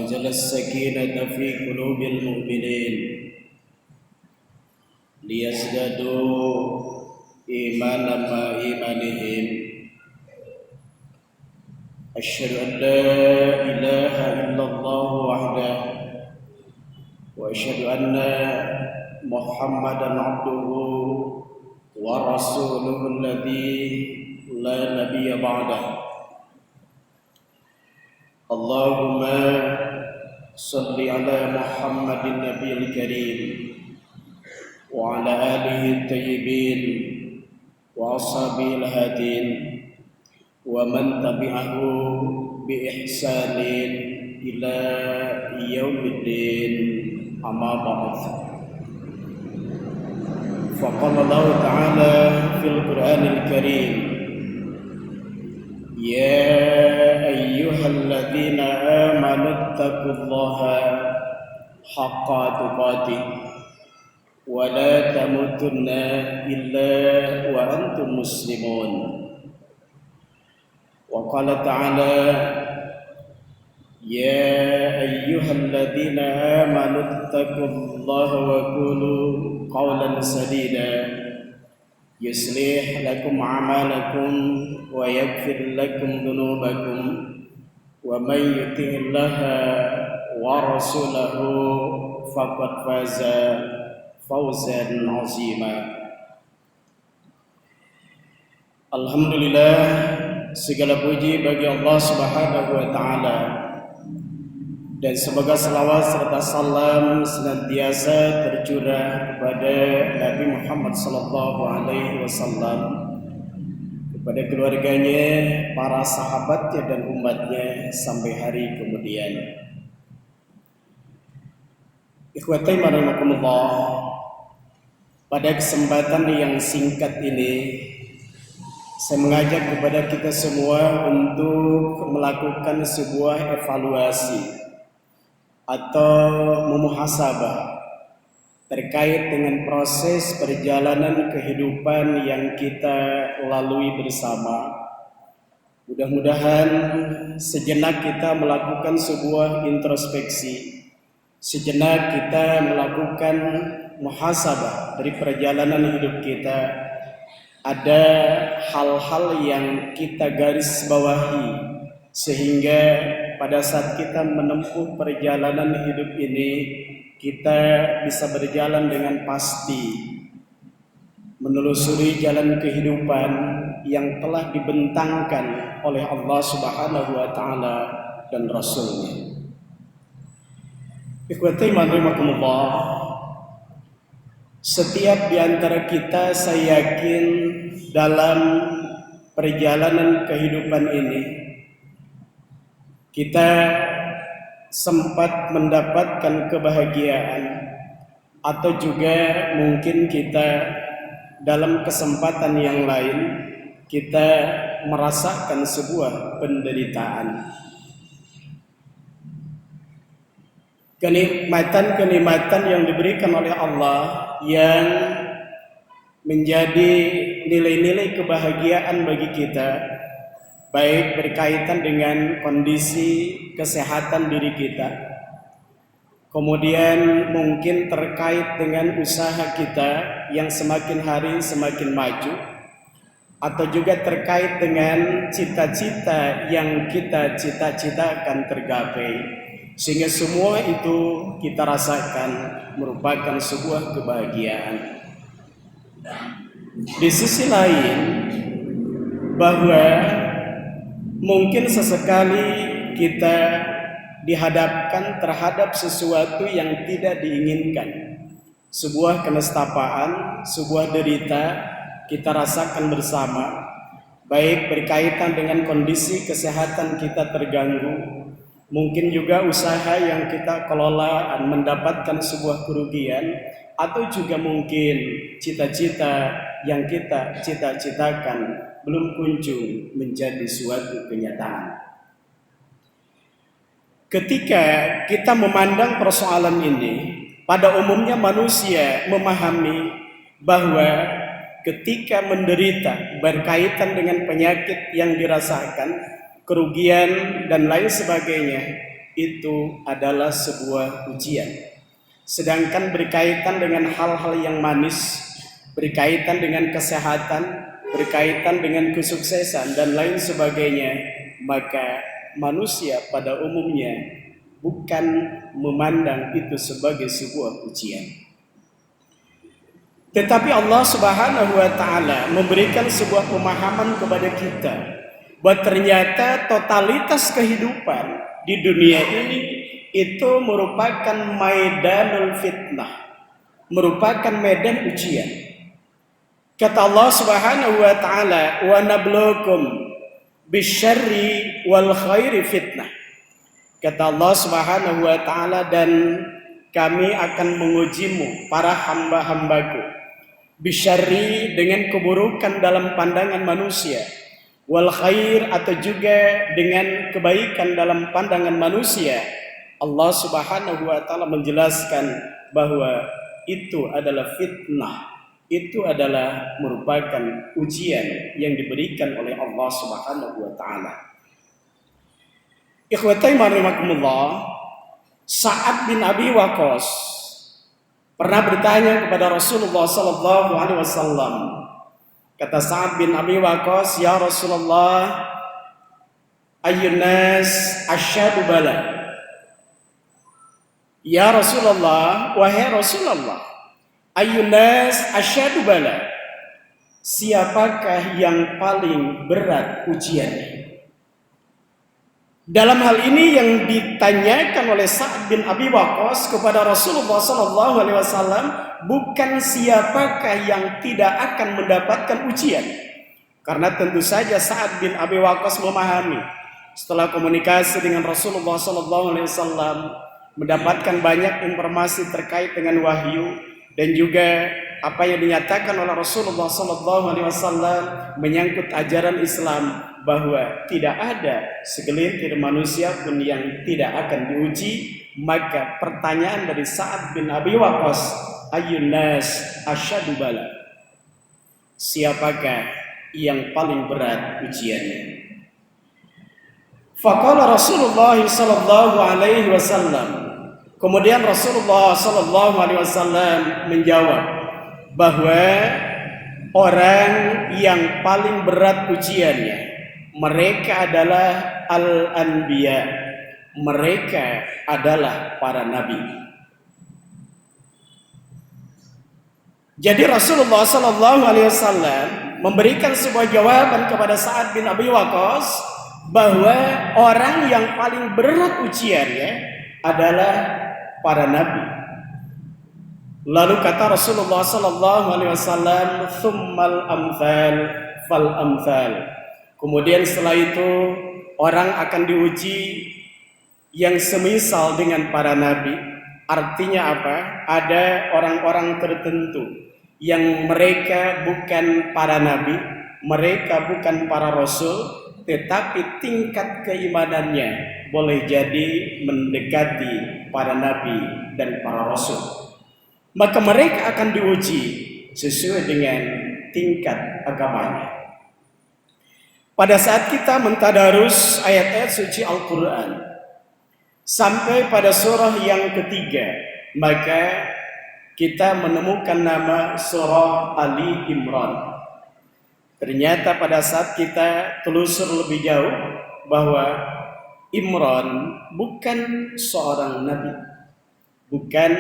وأنزل السكينة في قلوب المؤمنين ليزدادوا إيمانا مع إيمانهم. أشهد أن لا إله إلا الله وحده وأشهد أن محمدا عبده ورسوله الذي لا نبي بعده. اللهم صل على محمد النبي الكريم وعلى آله الطيبين وأصحابه الهادين ومن تبعه بإحسان إلى يوم الدين. أما بعد، فقال الله تعالى في القرآن الكريم: يا أيها الذين آمنوا اتقوا الله حق تقاته ولا تموتن إلا وأنتم مسلمون. وقال تعالى: يا أيها الذين آمنوا اتقوا الله وقولوا قولا سديدا يصلح لكم أعمالكم ويغفر لكم ذنوبكم ومن يطع الله ورسوله فقد فاز فوزا عظيما. Alhamdulillah, segala puji bagi Allah Subhanahu wa taala, dan semoga salawat serta salam senantiasa tercurah kepada Nabi Muhammad sallallahu alaihi wasallam, kepada keluarganya, para sahabatnya dan umatnya sampai hari kemudian. Ikhwati rahimakumullah, pada kesempatan yang singkat ini saya mengajak kepada kita semua untuk melakukan sebuah evaluasi atau memuhasabah terkait dengan proses perjalanan kehidupan yang kita lalui bersama. Mudah-mudahan sejenak kita melakukan sebuah introspeksi, sejenak kita melakukan muhasabah dari perjalanan hidup kita. Ada hal-hal yang kita garis bawahi sehingga pada saat kita menempuh perjalanan hidup ini kita bisa berjalan dengan pasti menelusuri jalan kehidupan yang telah dibentangkan oleh Allah Subhanahu wa taala dan Rasul-Nya. Ikhwati rahimakumullah, setiap di antara kita, saya yakin, dalam perjalanan kehidupan ini kita sempat mendapatkan kebahagiaan, atau juga mungkin kita dalam kesempatan yang lain kita merasakan sebuah penderitaan. Kenikmatan-kenikmatan yang diberikan oleh Allah yang menjadi nilai-nilai kebahagiaan bagi kita, baik berkaitan dengan kondisi kesehatan diri kita, kemudian mungkin terkait dengan usaha kita yang semakin hari semakin maju, atau juga terkait dengan cita-cita yang kita cita-citakan tergapai, sehingga semua itu kita rasakan merupakan sebuah kebahagiaan. Di sisi lain, bahwa mungkin sesekali kita dihadapkan terhadap sesuatu yang tidak diinginkan, sebuah kenestapaan, sebuah derita kita rasakan bersama, baik berkaitan dengan kondisi kesehatan kita terganggu, mungkin juga usaha yang kita kelola mendapatkan sebuah kerugian, atau juga mungkin cita-cita yang kita cita-citakan belum kunjung menjadi suatu kenyataan. Ketika kita memandang persoalan ini, pada umumnya manusia memahami bahwa ketika menderita berkaitan dengan penyakit yang dirasakan, kerugian dan lain sebagainya, itu adalah sebuah ujian. Sedangkan berkaitan dengan hal-hal yang manis, berkaitan dengan kesehatan, berkaitan dengan kesuksesan dan lain sebagainya, maka manusia pada umumnya bukan memandang itu sebagai sebuah ujian. Tetapi Allah Subhanahu wa taala memberikan sebuah pemahaman kepada kita bahwa ternyata totalitas kehidupan di dunia ini itu merupakan maidanul fitnah, merupakan medan ujian. Kata Allah Subhanahu wa taala, "Wa nabluukum bisyarri wal khairi fitnah." Kata Allah Subhanahu wa taala, dan kami akan mengujimu para hamba-hambaku bisyarri dengan keburukan dalam pandangan manusia, wal khair atau juga dengan kebaikan dalam pandangan manusia. Allah Subhanahu wa taala menjelaskan bahwa itu adalah fitnah, itu adalah merupakan ujian yang diberikan oleh Allah Subhanahu wa taala. Ikhwatai rahimakumullah, Sa'ad bin Abi Waqqas pernah bertanya kepada Rasulullah sallallahu alaihi wasallam. Kata Sa'ad bin Abi Waqqas, "Ya Rasulullah, ayyun nas asyadu bala?" Ya Rasulullah, wahai Rasulullah, ayyun nas asyadu bala? Siapakah yang paling berat ujiannya? Dalam hal ini yang ditanyakan oleh Sa'ad bin Abi Waqqas kepada Rasulullah sallallahu alaihi wasallam bukan siapakah yang tidak akan mendapatkan ujian. Karena tentu saja Sa'ad bin Abi Waqqas memahami setelah komunikasi dengan Rasulullah sallallahu alaihi wasallam, mendapatkan banyak informasi terkait dengan wahyu dan juga apa yang dinyatakan oleh Rasulullah sallallahu alaihi wasallam menyangkut ajaran Islam, bahwa tidak ada segelintir manusia pun yang tidak akan diuji. Maka pertanyaan dari Sa'ad bin Abi Waqqas, ayyun nas asyadu bala? Siapakah yang paling berat ujiannya? Faqala Rasulullah sallallahu alaihi wasallam. Kemudian Rasulullah sallallahu alaihi wasallam menjawab bahwa orang yang paling berat ujiannya, mereka adalah al-anbiya, mereka adalah para nabi. Jadi Rasulullah sallallahu alaihi wasallam memberikan sebuah jawaban kepada Sa'ad bin Abi Waqqas bahwa orang yang paling berat ujiannya adalah para nabi. Lalu kata Rasulullah sallallahu alaihi wasallam, "Tsummal amthal fal amthal." Kemudian setelah itu orang akan diuji yang semisal dengan para nabi. Artinya apa? Ada orang-orang tertentu yang mereka bukan para nabi, mereka bukan para rasul, tetapi tingkat keimanannya boleh jadi mendekati para nabi dan para rasul. Maka mereka akan diuji sesuai dengan tingkat agamanya. Pada saat kita mentadarus ayat-ayat suci Al-Quran sampai pada surah yang ketiga, maka kita menemukan nama surah Ali Imran. Ternyata pada saat kita telusur lebih jauh bahwa Imran bukan seorang nabi, bukan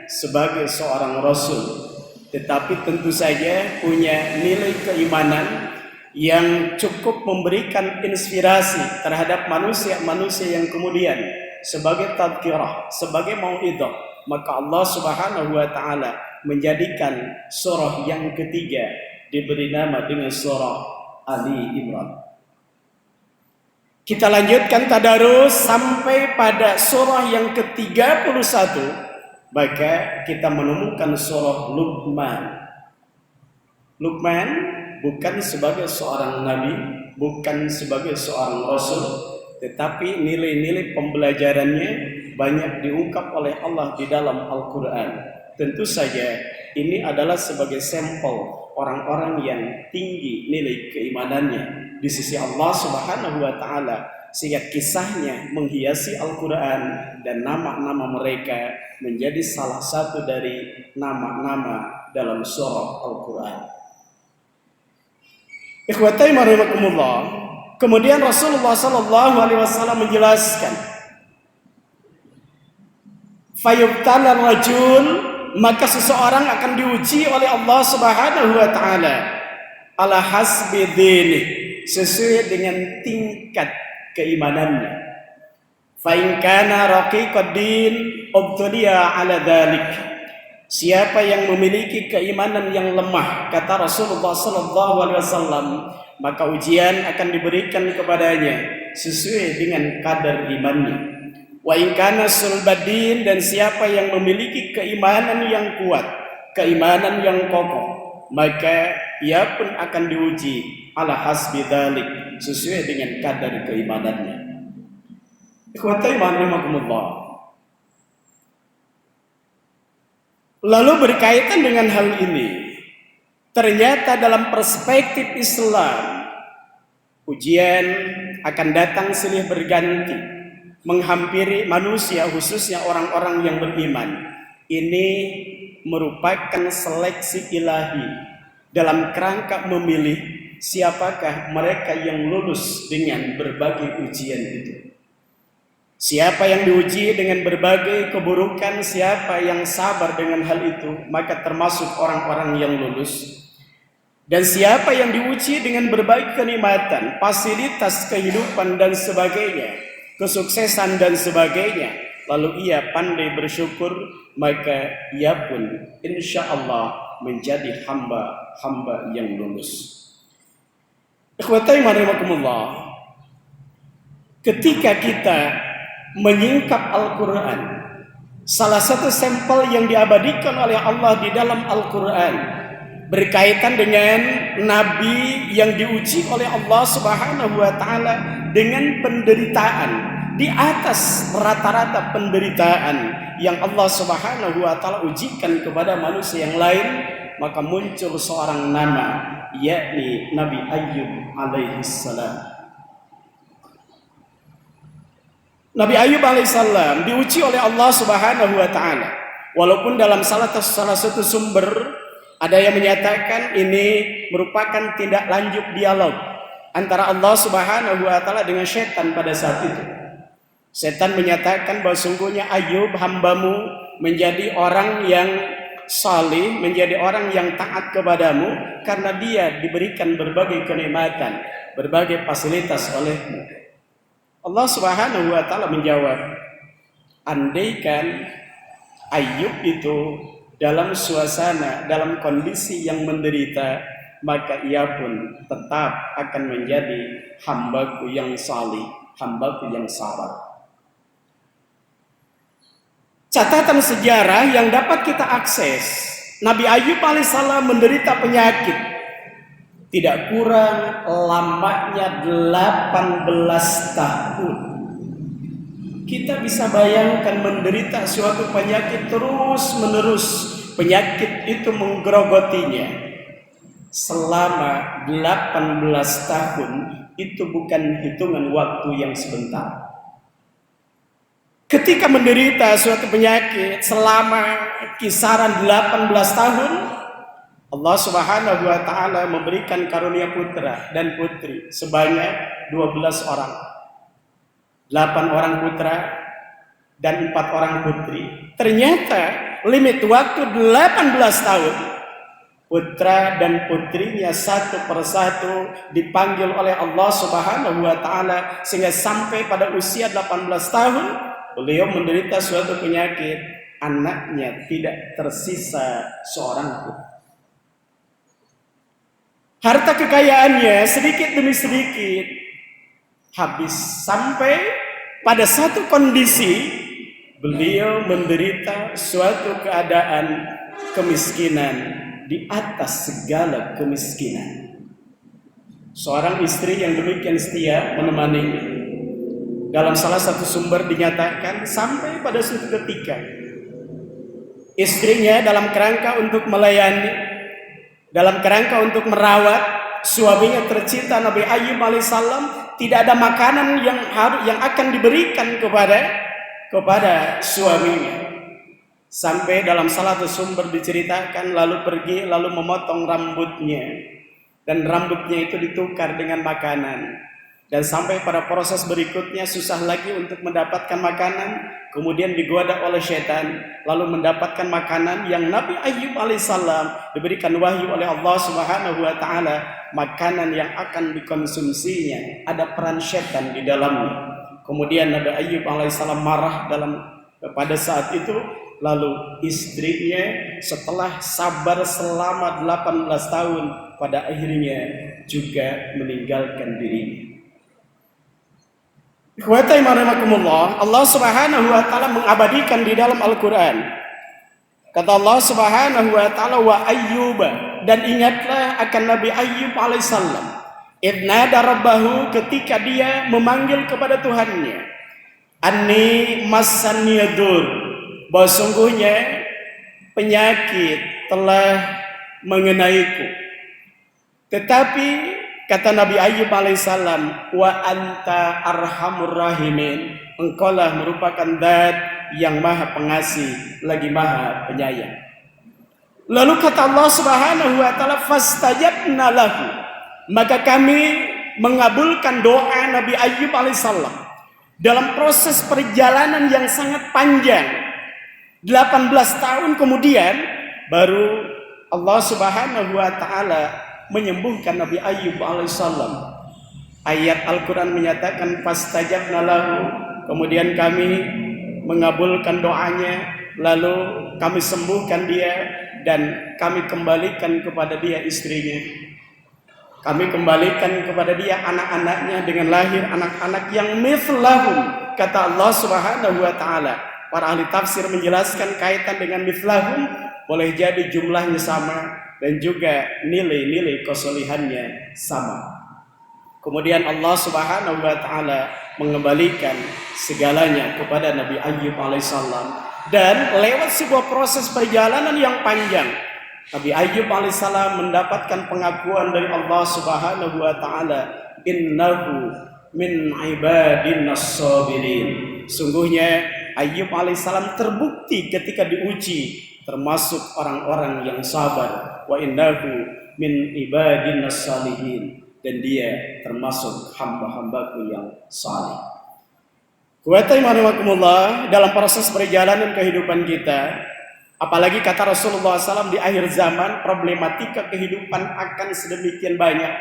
sebagai seorang rasul, tetapi tentu saja punya nilai keimanan yang cukup memberikan inspirasi terhadap manusia-manusia yang kemudian sebagai tadhkirah, sebagai mau'idhah. Maka Allah Subhanahu wa taala menjadikan surah yang ketiga diberi nama dengan surah Ali Imran. Kita lanjutkan tadarus sampai pada surah yang ke-31, maka kita menemukan surah Luqman. Luqman bukan sebagai seorang nabi, bukan sebagai seorang rasul, tetapi nilai-nilai pembelajarannya banyak diungkap oleh Allah di dalam Al-Quran. Tentu saja ini adalah sebagai sampel orang-orang yang tinggi nilai keimanannya di sisi Allah Subhanahu wa taala, sehingga kisahnya menghiasi Al-Quran dan nama-nama mereka menjadi salah satu dari nama-nama dalam surah Al-Quran. Ikhwatai rahimakumullah. Kemudian Rasulullah SAW menjelaskan, fayubtala rajul, maka seseorang akan diuji oleh Allah Subhanahu wa taala ala hasbi dini, sesuai dengan tingkat keimanannya. Fa in kana raqiqad din ubtuliya ala dzalik. Siapa yang memiliki keimanan yang lemah, kata Rasulullah SAW, maka ujian akan diberikan kepadanya sesuai dengan kadar imannya. Wa in kana sulbadin, dan siapa yang memiliki keimanan yang kuat, keimanan yang kokoh, maka ia pun akan diuji ala hasbi dzalik, sesuai dengan kadar keimanannya. Ikhwatai rahimakumullah. Lalu berkaitan dengan hal ini, ternyata dalam perspektif Islam, ujian akan datang silih berganti, menghampiri manusia, khususnya orang-orang yang beriman. Ini merupakan seleksi ilahi dalam kerangka memilih siapakah mereka yang lulus dengan berbagai ujian itu. Siapa yang diuji dengan berbagai keburukan, siapa yang sabar dengan hal itu, maka termasuk orang-orang yang lulus. Dan siapa yang diuji dengan berbagai kenikmatan, fasilitas kehidupan dan sebagainya, kesuksesan dan sebagainya, lalu ia pandai bersyukur, maka ia pun insya Allah menjadi hamba yang lulus. Ikhwatai rahimakumullah. Ketika kita menyingkap Al-Quran, salah satu sampel yang diabadikan oleh Allah di dalam Al-Quran berkaitan dengan Nabi yang diuji oleh Allah Subhanahu wa ta'ala dengan penderitaan di atas rata-rata penderitaan yang Allah Subhanahu wa ta'ala ujikan kepada manusia yang lain, maka muncul seorang nama, yakni Nabi Ayyub alaihi salam. Nabi Ayyub alaihissalam diuji oleh Allah Subhanahu wa taala. Walaupun dalam salah satu sumber ada yang menyatakan ini merupakan tindak lanjut dialog antara Allah Subhanahu wa taala dengan setan pada saat itu. Setan menyatakan bahwa sungguhnya Ayyub hambamu menjadi orang yang salih, menjadi orang yang taat kepadamu karena dia diberikan berbagai kenikmatan, berbagai fasilitas olehmu. Allah Subhanahu wa taala menjawab, andaikan Ayyub itu dalam suasana, dalam kondisi yang menderita, maka ia pun tetap akan menjadi hambaku yang salih, hambaku yang sabar. Catatan sejarah yang dapat kita akses, Nabi Ayyub alaihissalam menderita penyakit tidak kurang lamanya 18 tahun. Kita bisa bayangkan menderita suatu penyakit terus menerus, penyakit itu menggerogotinya selama 18 tahun. Itu bukan hitungan waktu yang sebentar. Ketika menderita suatu penyakit selama kisaran 18 tahun, Allah Subhanahu wa taala memberikan karunia putra dan putri sebanyak 12 orang. 8 orang putra dan 4 orang putri. Ternyata limit waktu 18 tahun, putra dan putrinya satu persatu dipanggil oleh Allah Subhanahu wa taala sehingga sampai pada usia 18 tahun beliau menderita suatu penyakit, anaknya tidak tersisa seorang pun. Harta kekayaannya sedikit demi sedikit habis, sampai pada satu kondisi beliau menderita suatu keadaan kemiskinan di atas segala kemiskinan. Seorang istri yang demikian setia menemaninya. Dalam salah satu sumber dinyatakan sampai pada suatu ketika istrinya dalam kerangka untuk melayani, dalam kerangka untuk merawat suaminya tercinta Nabi Ayyub alaihissalam, tidak ada makanan yang akan diberikan kepada suaminya. Sampai dalam salah satu sumber diceritakan lalu pergi lalu memotong rambutnya, dan rambutnya itu ditukar dengan makanan. Dan sampai pada proses berikutnya susah lagi untuk mendapatkan makanan, kemudian digoda oleh setan, lalu mendapatkan makanan yang Nabi Ayyub alaihissalam diberikan wahyu oleh Allah Subhanahu wa taala, makanan yang akan dikonsumsinya ada peran setan di dalamnya. Kemudian Nabi Ayyub alaihissalam marah pada saat itu, lalu istrinya setelah sabar selama 18 tahun pada akhirnya juga meninggalkan dirinya. Ikhwatai rahimakumullah, Allah Subhanahu wa taala mengabadikan di dalam Al-Qur'an. Kata Allah Subhanahu wa taala, wa ayyuba, dan ingatlah akan Nabi Ayyub alaihissalam, idnada rabbahu, ketika dia memanggil kepada Tuhannya, anni massani yadur, bahwa sungguhnya penyakit telah mengenaiku. Tetapi kata Nabi Ayyub alaihissalam, wa anta arhamur rahimin, engkaulah merupakan zat yang maha pengasih lagi maha penyayang. Lalu kata Allah Subhanahu wa taala, fastajabna lahu, maka kami mengabulkan doa Nabi Ayyub alaihissalam dalam proses perjalanan yang sangat panjang. 18 tahun kemudian baru Allah Subhanahu wa taala menyembuhkan Nabi Ayyub alaihissalam. Ayat Al-Quran menyatakan fastajabna lahu, kemudian kami mengabulkan doanya, lalu kami sembuhkan dia, dan kami kembalikan kepada dia istrinya, kami kembalikan kepada dia anak-anaknya dengan lahir anak-anak yang mithlahum. Kata Allah Subhanahu wa taala, para ahli tafsir menjelaskan kaitan dengan mithlahum, boleh jadi jumlahnya sama dan juga nilai-nilai kesolihannya sama. Kemudian Allah Subhanahu wa taala mengembalikan segalanya kepada Nabi Ayyub alaihissalam, dan lewat sebuah proses perjalanan yang panjang, Nabi Ayyub alaihissalam mendapatkan pengakuan dari Allah Subhanahu wa taala, innahu min ibadinas sabirin. Sungguhnya Ayyub alaihissalam terbukti ketika diuji termasuk orang-orang yang sabar, wa innahu min ibadinas salihin, dan dia termasuk hamba-hambaku yang salih. Kuwatai marhamatullah, dalam proses perjalanan kehidupan kita, apalagi kata Rasulullah SAW, di akhir zaman problematika kehidupan akan sedemikian banyak,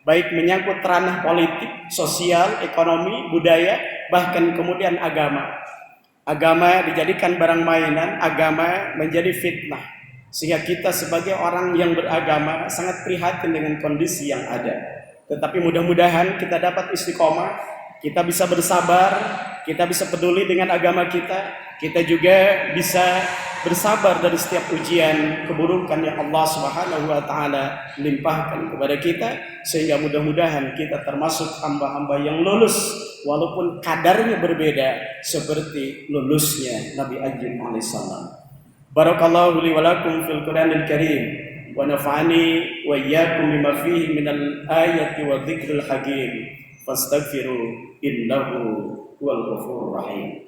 baik menyangkut ranah politik, sosial, ekonomi, budaya, bahkan kemudian agama. Agama dijadikan barang mainan, agama menjadi fitnah, sehingga kita sebagai orang yang beragama sangat prihatin dengan kondisi yang ada. Tetapi mudah-mudahan kita dapat istiqomah, kita bisa bersabar, kita bisa peduli dengan agama kita juga bisa bersabar dari setiap ujian keburukan yang Allah Subhanahu wa taala limpahkan kepada kita, sehingga mudah-mudahan kita termasuk hamba-hamba yang lulus walaupun kadarnya berbeda seperti lulusnya Nabi Ayyub alaihissalam. Barakallahu li wa lakum fil Qur'anil Karim, wa nafa'ani wa iyyakum bima fihi minal ayati wa dzikril hakim. Fastaghfiru innahu huwal ghafurur rahim.